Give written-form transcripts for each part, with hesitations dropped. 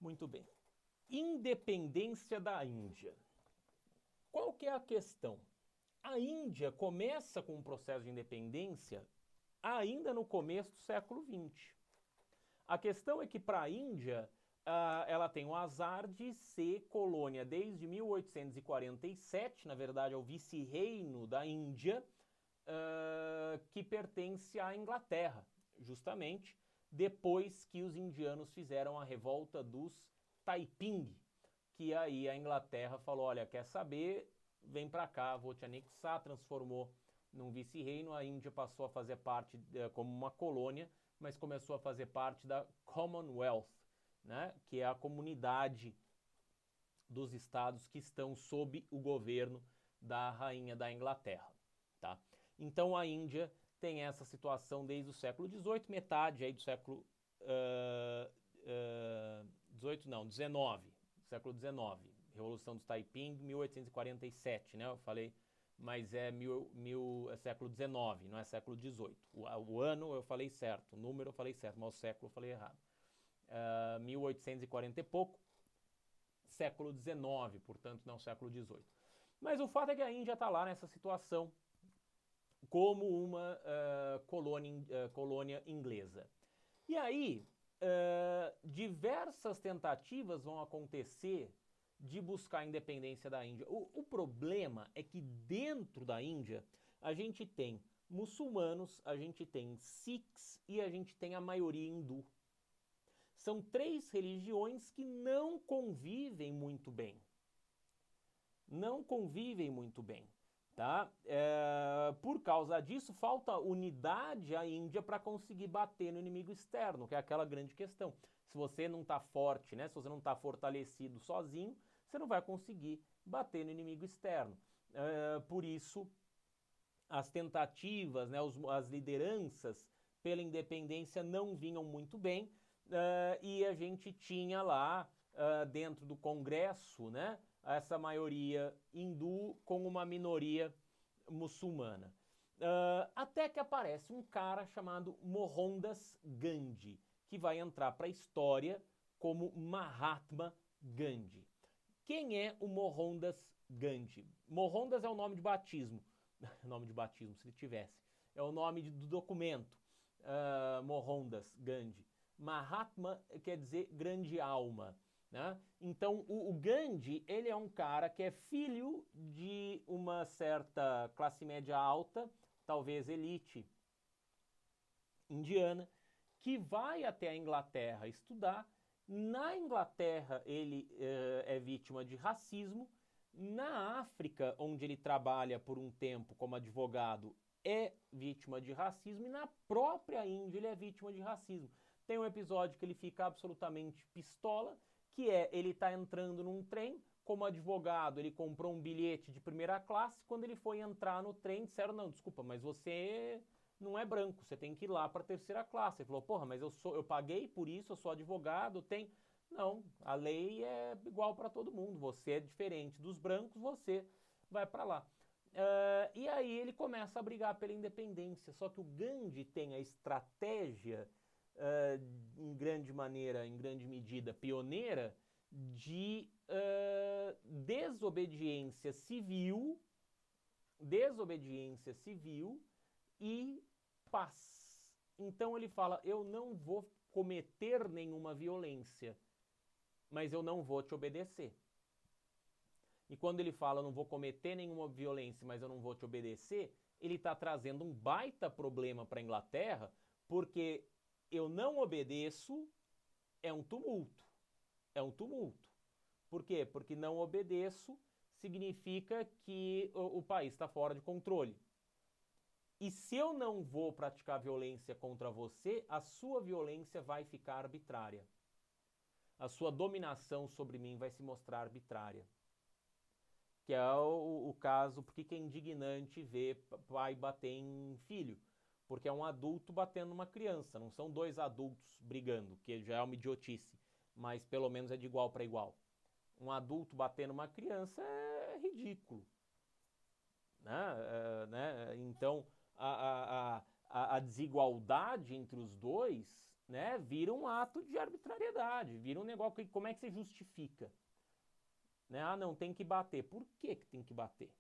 Muito bem. Independência da Índia. Qual que é a questão? A Índia começa com um processo de independência ainda no começo do século XX. A questão é que para a Índia, ela tem o azar de ser colônia desde 1847, na verdade é o vice-reino da Índia, que pertence à Inglaterra, justamente depois que os indianos fizeram a revolta dos Taiping, que aí a Inglaterra falou, olha, quer saber, vem para cá, vou te anexar, transformou num vice-reino, a Índia passou a fazer parte como uma colônia, mas começou a fazer parte da Commonwealth, né, que é a comunidade dos estados que estão sob o governo da rainha da Inglaterra, tá? Então a Índia tem essa situação desde o século XVIII, metade aí do século XIX, século XIX, Revolução dos Taiping, 1847, né? Eu falei, mas é século XIX, não é século XVIII. O ano eu falei certo, o número eu falei certo, mas o século eu falei errado. 1840 e pouco, século XIX, portanto não século XVIII. Mas o fato é que a Índia está lá nessa situação como uma colônia inglesa. E aí, diversas tentativas vão acontecer de buscar a independência da Índia. O problema é que dentro da Índia a gente tem muçulmanos, a gente tem sikhs e a gente tem a maioria hindu. São três religiões que não convivem muito bem. Não convivem muito bem. Tá? Por causa disso, falta unidade à Índia para conseguir bater no inimigo externo, que é aquela grande questão. Se você não está forte, né? Se você não está fortalecido sozinho, você não vai conseguir bater no inimigo externo. Por isso, as tentativas, né, as lideranças pela independência não vinham muito bem, e a gente tinha lá, dentro do Congresso, né, essa maioria hindu com uma minoria muçulmana. Até que aparece um cara chamado Mohandas Gandhi, que vai entrar para a história como Mahatma Gandhi. Quem é o Mohandas Gandhi? Mohandas é o nome de batismo. Nome de batismo, se ele tivesse. É o nome do documento. Mohandas Gandhi. Mahatma quer dizer grande alma. Né? Então, o Gandhi, ele é um cara que é filho de uma certa classe média alta, talvez elite indiana, que vai até a Inglaterra estudar. Na Inglaterra, ele é vítima de racismo. Na África, onde ele trabalha por um tempo como advogado, é vítima de racismo. E na própria Índia, ele é vítima de racismo. Tem um episódio que ele fica absolutamente pistola, que é ele tá entrando num trem, como advogado, ele comprou um bilhete de primeira classe, quando ele foi entrar no trem, disseram, não, desculpa, mas você não é branco, você tem que ir lá para terceira classe. Ele falou, porra, mas eu paguei por isso, eu sou advogado, tem... Não, a lei é igual para todo mundo, você é diferente dos brancos, você vai para lá. E aí ele começa a brigar pela independência, só que o Gandhi tem a estratégia, em grande maneira, em grande medida, pioneira, de desobediência civil e paz. Então ele fala, eu não vou cometer nenhuma violência, mas eu não vou te obedecer. E quando ele fala, não vou cometer nenhuma violência, mas eu não vou te obedecer, ele está trazendo um baita problema para a Inglaterra, porque eu não obedeço é um tumulto. É um tumulto. Por quê? Porque não obedeço significa que o país está fora de controle. E se eu não vou praticar violência contra você, a sua violência vai ficar arbitrária. A sua dominação sobre mim vai se mostrar arbitrária. Que é o caso, porque é indignante ver pai bater em filho. Porque é um adulto batendo numa criança, não são dois adultos brigando, que já é uma idiotice, mas pelo menos é de igual para igual. Um adulto batendo uma criança é ridículo. Né? Então, a desigualdade entre os dois né? Vira um ato de arbitrariedade, vira um negócio que como é que você justifica? Né? Ah, não, tem que bater. Por que que tem que bater?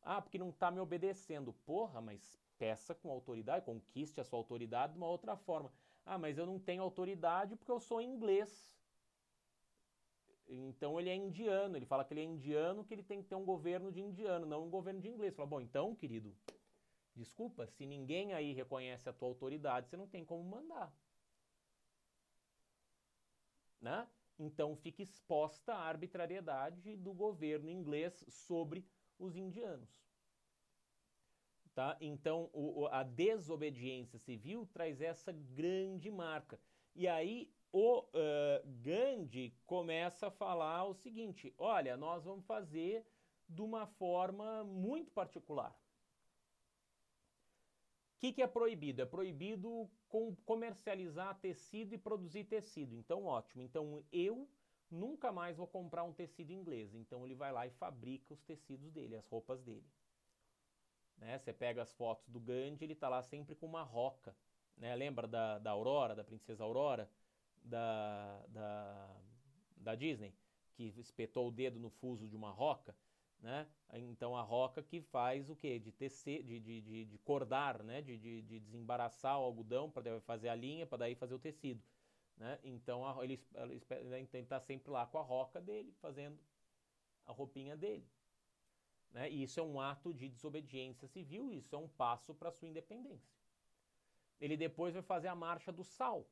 Ah, porque não está me obedecendo. Porra, mas peça com autoridade, conquiste a sua autoridade de uma outra forma. Ah, mas eu não tenho autoridade porque eu sou inglês. Então ele é indiano. Ele fala que ele é indiano, que ele tem que ter um governo de indiano, não um governo de inglês. Fala, bom, então, querido, desculpa, se ninguém aí reconhece a tua autoridade, você não tem como mandar. Né? Então fica exposta a arbitrariedade do governo inglês sobre os indianos. Tá? Então a desobediência civil traz essa grande marca. E aí o Gandhi começa a falar o seguinte, olha, nós vamos fazer de uma forma muito particular. O que é proibido? É proibido comercializar tecido e produzir tecido. Então, ótimo. Então, eu nunca mais vou comprar um tecido inglês. Então, ele vai lá e fabrica os tecidos dele, as roupas dele. Né? Você pega as fotos do Gandhi, ele está lá sempre com uma roca. Né? Lembra da Aurora, da princesa Aurora, da Disney, que espetou o dedo no fuso de uma roca? Né? Então a roca que faz o quê? De tecer, de cordar, né? de desembaraçar o algodão para fazer a linha, para daí fazer o tecido. Né? Então ele está sempre lá com a roca dele, fazendo a roupinha dele. Né? E isso é um ato de desobediência civil, isso é um passo para a sua independência. Ele depois vai fazer a marcha do sal.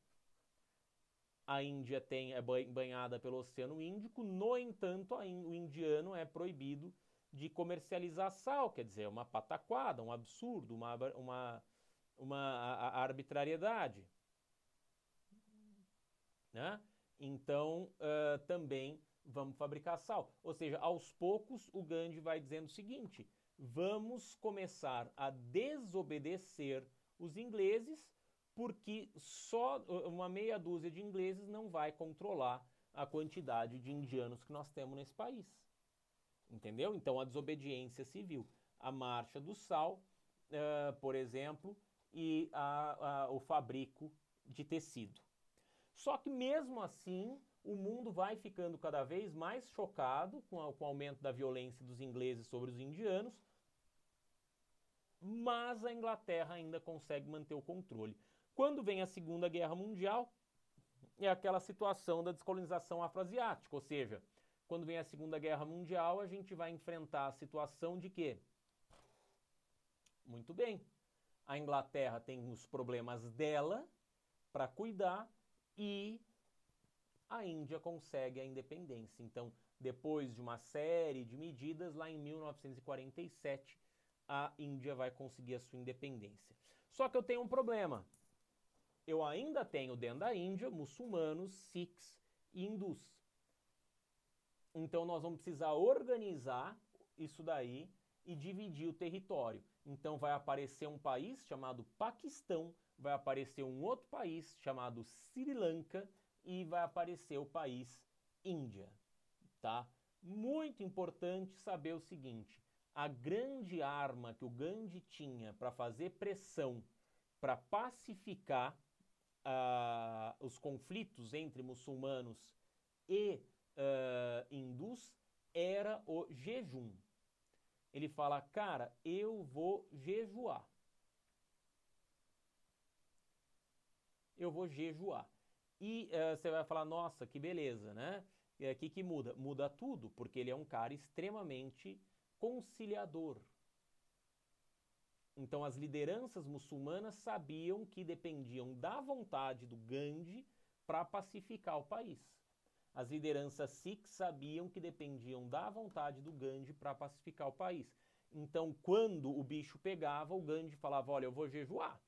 A Índia é banhada pelo Oceano Índico, no entanto, o indiano é proibido de comercializar sal, quer dizer, uma pataquada, um absurdo, uma arbitrariedade. Né? Então, também vamos fabricar sal. Ou seja, aos poucos, o Gandhi vai dizendo o seguinte, vamos começar a desobedecer os ingleses, porque só uma meia dúzia de ingleses não vai controlar a quantidade de indianos que nós temos nesse país. Entendeu? Então, a desobediência civil. A marcha do sal, por exemplo, e o fabrico de tecido. Só que mesmo assim, o mundo vai ficando cada vez mais chocado com o aumento da violência dos ingleses sobre os indianos, mas a Inglaterra ainda consegue manter o controle. Quando vem a Segunda Guerra Mundial, é aquela situação da descolonização afroasiática, ou seja, quando vem a Segunda Guerra Mundial, a gente vai enfrentar a situação de que, muito bem, a Inglaterra tem os problemas dela para cuidar e a Índia consegue a independência. Então, depois de uma série de medidas, lá em 1947, a Índia vai conseguir a sua independência. Só que eu tenho um problema. Eu ainda tenho dentro da Índia muçulmanos, sikhs e hindus. Então nós vamos precisar organizar isso daí e dividir o território. Então vai aparecer um país chamado Paquistão, vai aparecer um outro país chamado Sri Lanka e vai aparecer o país Índia, tá? Muito importante saber o seguinte, a grande arma que o Gandhi tinha para fazer pressão, para pacificar os conflitos entre muçulmanos e hindus, era o jejum. Ele fala, cara, eu vou jejuar. Eu vou jejuar. E você vai falar, nossa, que beleza, né? O que muda? Muda tudo, porque ele é um cara extremamente conciliador. Então as lideranças muçulmanas sabiam que dependiam da vontade do Gandhi para pacificar o país. As lideranças sikhs sabiam que dependiam da vontade do Gandhi para pacificar o país. Então, quando o bicho pegava, o Gandhi falava, olha, eu vou jejuar.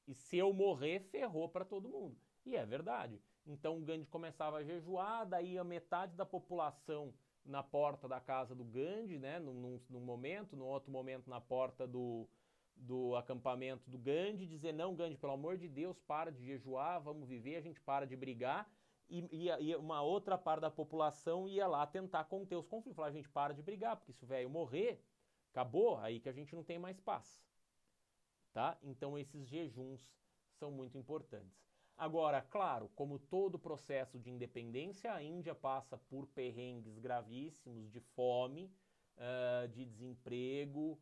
E se eu morrer, ferrou para todo mundo. E é verdade. Então o Gandhi começava a jejuar, daí a metade da população na porta da casa do Gandhi, né, num momento, no outro momento na porta do acampamento do Gandhi, dizer, não, Gandhi, pelo amor de Deus, para de jejuar, vamos viver, a gente para de brigar. E uma outra parte da população ia lá tentar conter os conflitos. Falar, a gente para de brigar, porque se o velho morrer, acabou, aí que a gente não tem mais paz. tá? Então esses jejuns são muito importantes. Agora, claro, como todo processo de independência, a Índia passa por perrengues gravíssimos de fome, de desemprego,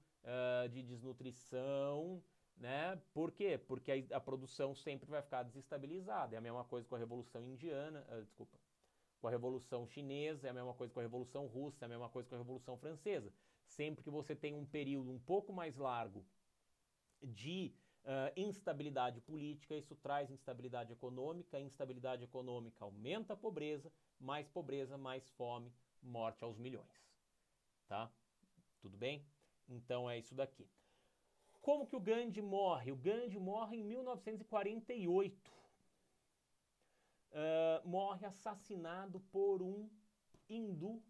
de desnutrição, né? Por quê? Porque a produção sempre vai ficar desestabilizada. É a mesma coisa com a Revolução Indiana, com a Revolução Chinesa, é a mesma coisa com a Revolução Russa, é a mesma coisa com a Revolução Francesa. Sempre que você tem um período um pouco mais largo de instabilidade política, isso traz instabilidade econômica. A instabilidade econômica aumenta a pobreza, mais fome, morte aos milhões. Tá? Tudo bem? Então é isso daqui. Como que o Gandhi morre? O Gandhi morre em 1948. Morre assassinado por um hindu,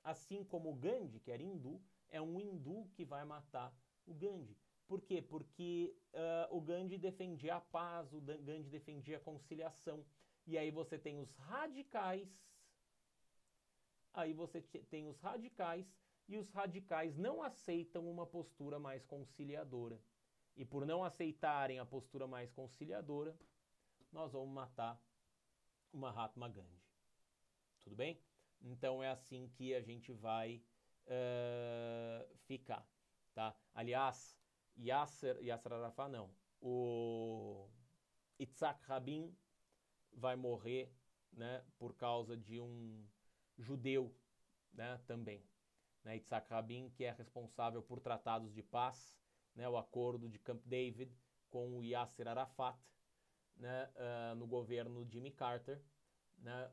assim como o Gandhi, que era hindu, é um hindu que vai matar o Gandhi. Por quê? Porque o Gandhi defendia a paz, o Gandhi defendia a conciliação. E aí você tem os radicais, e os radicais não aceitam uma postura mais conciliadora. E por não aceitarem a postura mais conciliadora, nós vamos matar o Mahatma Gandhi. Tudo bem? Então é assim que a gente vai ficar. Tá? Aliás, Yasser Arafat não. O Yitzhak Rabin vai morrer, né, por causa de um judeu, né, também. Né, Yitzhak Rabin, que é responsável por tratados de paz, né, o acordo de Camp David com o Yasser Arafat, né, no governo Jimmy Carter. Né,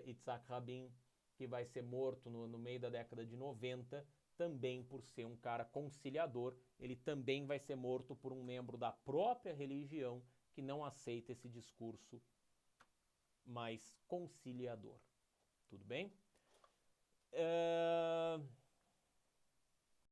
Yitzhak Rabin, que vai ser morto no meio da década de 90, também por ser um cara conciliador. Ele também vai ser morto por um membro da própria religião que não aceita esse discurso mais conciliador. Tudo bem?